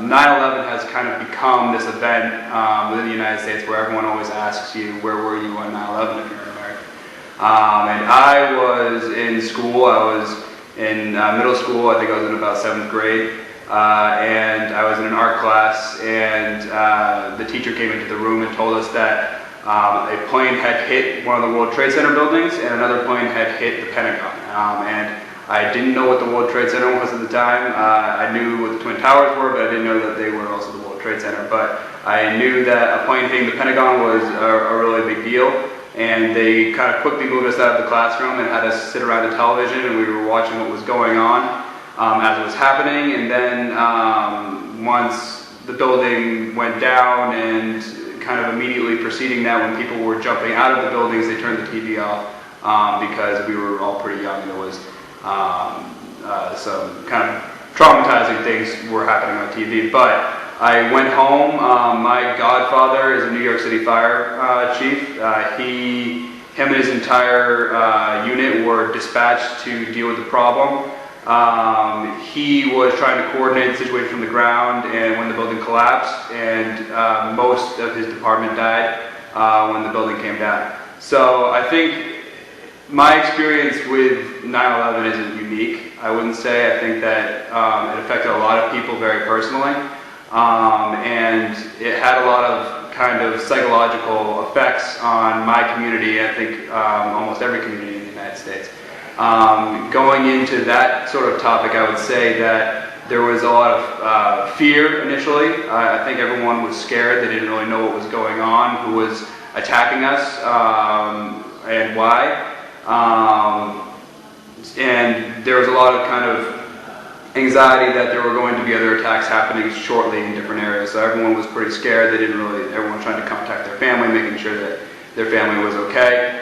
9/11 has kind of become this event within the United States where everyone always asks you, where were you on 9/11 if you're an American? And I was in school. I was in middle school. I think I was in about 7th grade. And I was in an art class, and the teacher came into the room and told us that a plane had hit one of the World Trade Center buildings and another plane had hit the Pentagon. And I didn't know what the World Trade Center was at the time. I knew what the Twin Towers were, but I didn't know that they were also the World Trade Center. But I knew that a plane hitting the Pentagon was a really big deal. And they kind of quickly moved us out of the classroom and had us sit around the television, and we were watching what was going on as it was happening. And then once the building went down, and kind of immediately preceding that, when people were jumping out of the buildings, they turned the TV off because we were all pretty young. There was some kind of traumatizing things were happening on TV. But I went home. My godfather is a New York City fire chief. Him and his entire unit were dispatched to deal with the problem. He was trying to coordinate the situation from the ground, and when the building collapsed, and most of his department died when the building came down. So I think my experience with 9/11 isn't unique, I wouldn't say. I think that it affected a lot of people very personally, and it had a lot of kind of psychological effects on my community, I think almost every community in the United States. Going into that sort of topic, I would say that there was a lot of fear initially. I think everyone was scared. They didn't really know what was going on, who was attacking us, and why. And there was a lot of kind of anxiety that there were going to be other attacks happening shortly in different areas. So everyone was pretty scared. Everyone was trying to contact their family, making sure that their family was okay.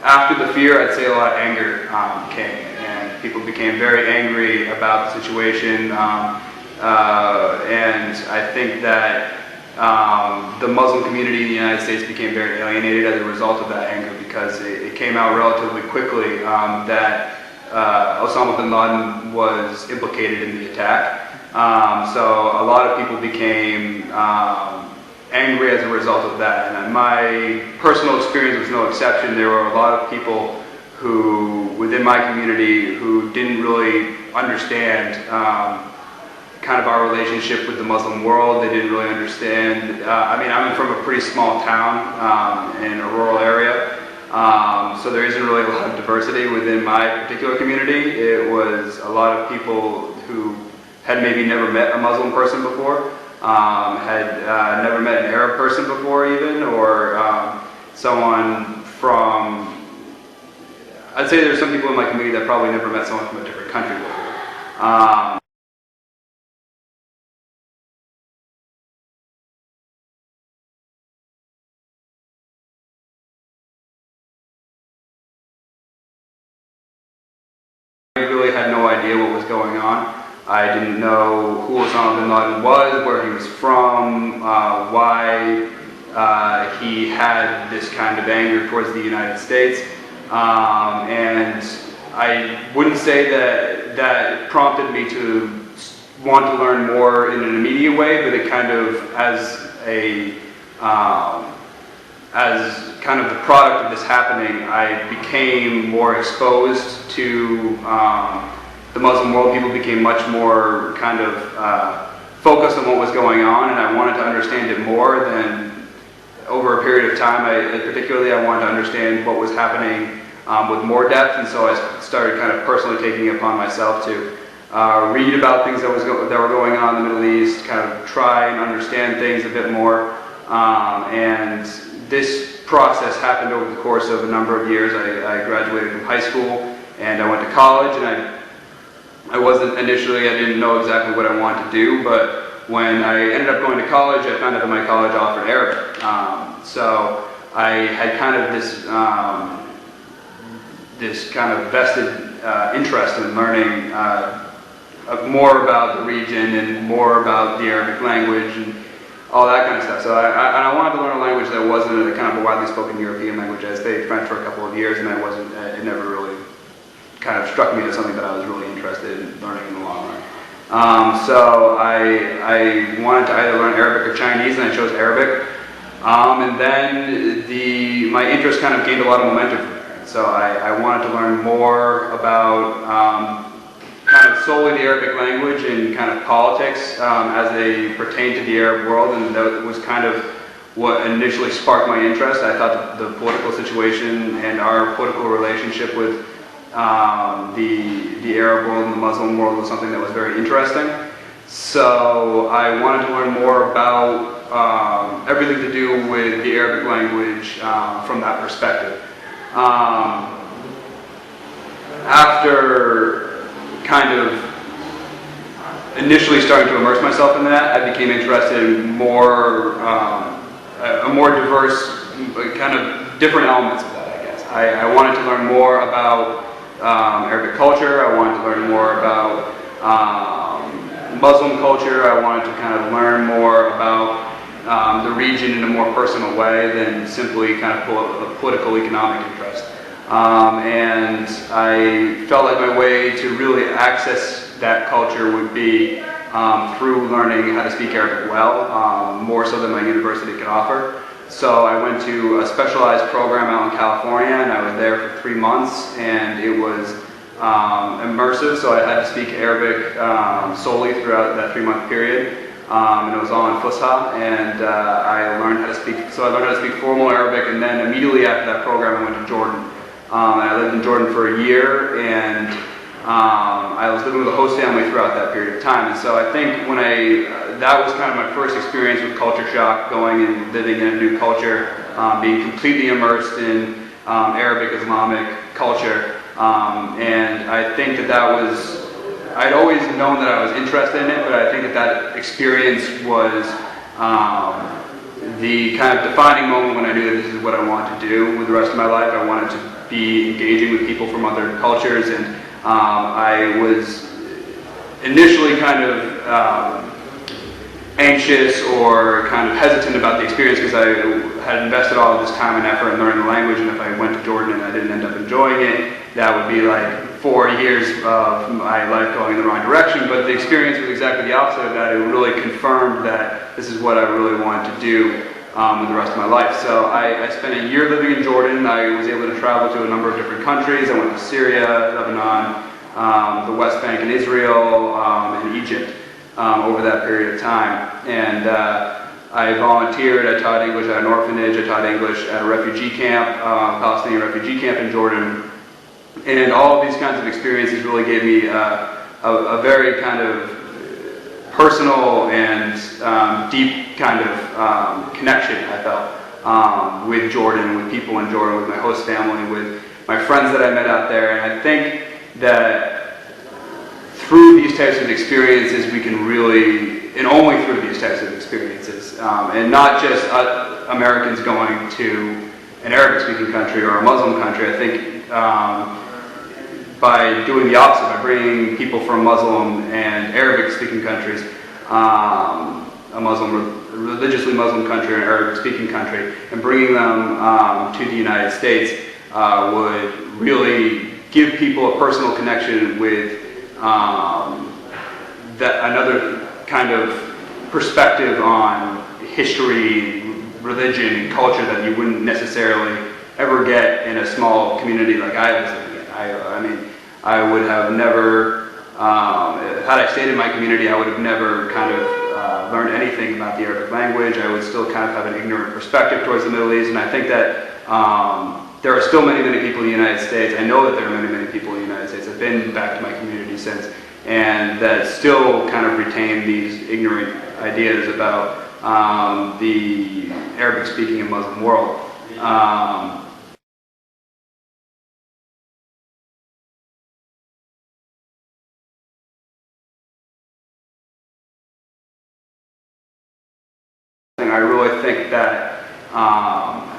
After the fear, I'd say a lot of anger came, and people became very angry about the situation. And I think that the Muslim community in the United States became very alienated as a result of that anger, because it came out relatively quickly that Osama bin Laden was implicated in the attack. So a lot of people became angry as a result of that. And my personal experience was no exception. There were a lot of people who, within my community, who didn't really understand kind of our relationship with the Muslim world. They didn't really understand. I mean, I'm from a pretty small town in a rural area. So there isn't really a lot of diversity within my particular community. It was a lot of people who had maybe never met a Muslim person before, had never met an Arab person before even, or someone from, I'd say there's some people in my community that probably never met someone from a different country before. I really had no idea what was going on. I didn't know who Osama bin Laden was, where he was from, why he had this kind of anger towards the United States. And I wouldn't say that that prompted me to want to learn more in an immediate way, but it kind of, as kind of the product of this happening, I became more exposed to the Muslim world. People became much more kind of focused on what was going on, and I wanted to understand it more. Than over a period of time, particularly I wanted to understand what was happening with more depth, and so I started kind of personally taking it upon myself to read about things that were going on in the Middle East, kind of try and understand things a bit more. And this process happened over the course of a number of years. I graduated from high school, and I went to college, and I didn't know exactly what I wanted to do, but when I ended up going to college, I found out that my college offered Arabic. So I had kind of this kind of vested interest in learning more about the region and more about the Arabic language and all that kind of stuff. So I wanted to learn a language that wasn't a kind of a widely spoken European language. I studied French for a couple of years, and it never really kind of struck me as something that I was really interested in learning in the long run. So I wanted to either learn Arabic or Chinese, and I chose Arabic. And then my interest kind of gained a lot of momentum from there. So I wanted to learn more about kind of solely the Arabic language and kind of politics as they pertain to the Arab world, and that was kind of what initially sparked my interest. I thought the political situation and our political relationship with the Arab world and the Muslim world was something that was very interesting. So I wanted to learn more about everything to do with the Arabic language from that perspective. After kind of initially starting to immerse myself in that, I became interested in a more diverse, kind of different elements of that, I guess. I wanted to learn more about Arabic culture. I wanted to learn more about Muslim culture. I wanted to kind of learn more about the region in a more personal way than simply kind of a political economic interest. And I felt like my way to really access that culture would be through learning how to speak Arabic well, more so than my university could offer. So I went to a specialized program out in California, and I was there for 3 months, and it was immersive, so I had to speak Arabic solely throughout that 3-month period. And it was all in Fusha, and I learned how to speak. So I learned how to speak formal Arabic, and then immediately after that program, I went to Jordan. And I lived in Jordan for a year, and I was living with a host family throughout that period of time. And so I think that was kind of my first experience with culture shock, going and living in a new culture, being completely immersed in Arabic Islamic culture. And I think I'd always known that I was interested in it, but I think that experience was the kind of defining moment when I knew that this is what I wanted to do with the rest of my life. I wanted to be engaging with people from other cultures, and I was initially kind of anxious or kind of hesitant about the experience because I had invested all of this time and effort in learning the language, and if I went to Jordan and I didn't end up enjoying it, that would be like 4 years of my life going in the wrong direction. But the experience was exactly the opposite of that. It really confirmed that this is what I really wanted to do with the rest of my life. So I spent a year living in Jordan. I was able to travel to a number of different countries. I went to Syria, Lebanon, the West Bank and Israel, and Egypt over that period of time. And I volunteered, I taught English at an orphanage, I taught English at a refugee camp, Palestinian refugee camp in Jordan. And all of these kinds of experiences really gave me a very kind of personal and deep kind of connection, I felt, with Jordan, with people in Jordan, with my host family, with my friends that I met out there. And I think that through these types of experiences, we can really, and only through these types of experiences, and not just Americans going to an Arabic-speaking country or a Muslim country, I think by doing the opposite, by bringing people from Muslim and Arabic-speaking countries, a religiously Muslim country or an Arabic-speaking country, and bringing them to the United States would really give people a personal connection with another kind of perspective on history, religion, and culture that you wouldn't necessarily ever get in a small community like I was living in. I mean, I would have never, had I stayed in my community, I would have never kind of learned anything about the Arabic language. I would still kind of have an ignorant perspective towards the Middle East, and I think that there are still many, many people in the United States. I know that there are many, many people in the United States. I've been back to my community since, and that still kind of retain these ignorant ideas about the Arabic-speaking and Muslim world. I really think that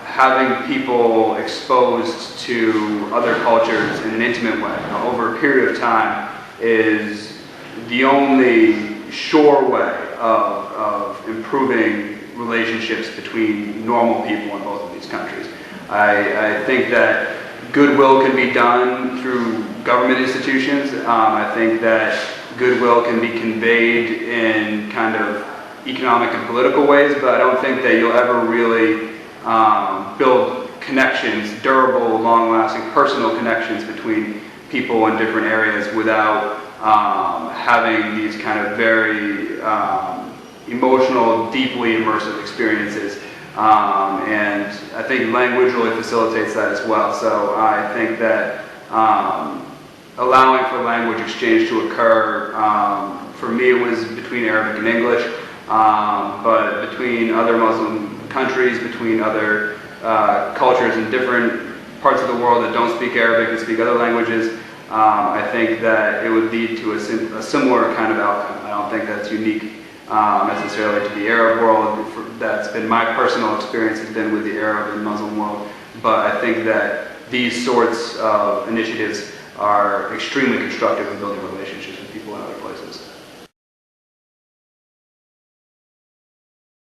having people exposed to other cultures in an intimate way over a period of time is the only sure way of improving relationships between normal people in both of these countries. I think that goodwill can be done through government institutions. I think that goodwill can be conveyed in kind of economic and political ways, but I don't think that you'll ever really build connections, durable, long-lasting, personal connections between people in different areas without having these kind of very emotional, deeply immersive experiences. And I think language really facilitates that as well. So I think that allowing for language exchange to occur, for me it was between Arabic and English, but between other Muslim countries, between other cultures in different parts of the world that don't speak Arabic and speak other languages, I think that it would lead to a similar kind of outcome. I don't think that's unique necessarily to the Arab world. That's been my personal experience, has been with the Arab and Muslim world, but I think that these sorts of initiatives are extremely constructive in building relationships with people in other places.